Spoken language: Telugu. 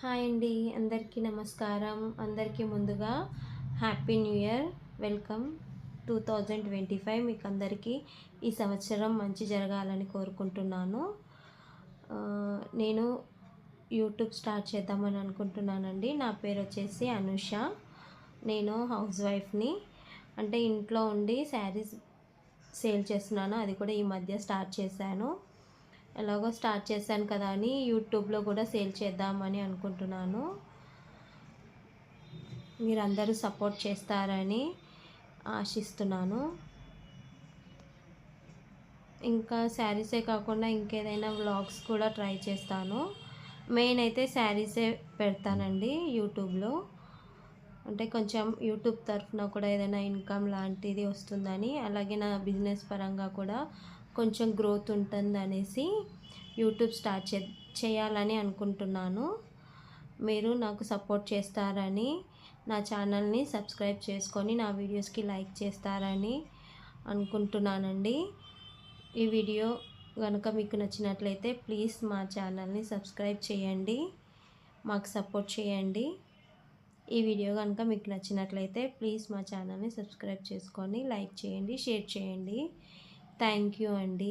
హాయ్ అండి, అందరికీ నమస్కారం. అందరికీ ముందుగా హ్యాపీ న్యూ ఇయర్. వెల్కమ్ 2025. మీకు అందరికీ ఈ సంవత్సరం మంచి జరగాలని కోరుకుంటున్నాను. నేను యూట్యూబ్ స్టార్ట్ చేద్దామని అనుకుంటున్నానండి. నా పేరు వచ్చేసి అనూష. నేను హౌస్ వైఫ్ని. అంటే ఇంట్లో ఉండి శారీస్ సేల్ చేస్తున్నాను. అది కూడా ఈ మధ్య స్టార్ట్ చేశాను. ఎలాగో స్టార్ట్ చేశాను కదా అని యూట్యూబ్లో కూడా సేల్ చేద్దామని అనుకుంటున్నాను. మీరందరూ సపోర్ట్ చేస్తారని ఆశిస్తున్నాను. ఇంకా శారీసే కాకుండా ఇంకేదైనా వ్లాగ్స్ కూడా ట్రై చేస్తాను. మెయిన్ అయితే శారీసే పెడతానండి యూట్యూబ్లో. అంటే కొంచెం యూట్యూబ్ తరఫున కూడా ఏదైనా ఇన్కమ్ లాంటిది వస్తుందని, అలాగే నా బిజినెస్ పరంగా కూడా కొంచెం గ్రోత్ ఉంటుందనేసి యూట్యూబ్ స్టార్ట్ చేయాలని అనుకుంటున్నాను. మీరు నాకు సపోర్ట్ చేస్తారని, నా ఛానల్ని సబ్స్క్రైబ్ చేసుకొని నా వీడియోస్కి లైక్ చేస్తారని అనుకుంటున్నానండి. ఈ వీడియో కనుక మీకు నచ్చినట్లయితే ప్లీజ్ మా ఛానల్ని సబ్స్క్రైబ్ చేయండి, మాకు సపోర్ట్ చేయండి. ఈ వీడియో కనుక మీకు నచ్చినట్లయితే ప్లీజ్ మా ఛానల్ని సబ్స్క్రైబ్ చేసుకొని లైక్ చేయండి, షేర్ చేయండి. థ్యాంక్ యూ అండి.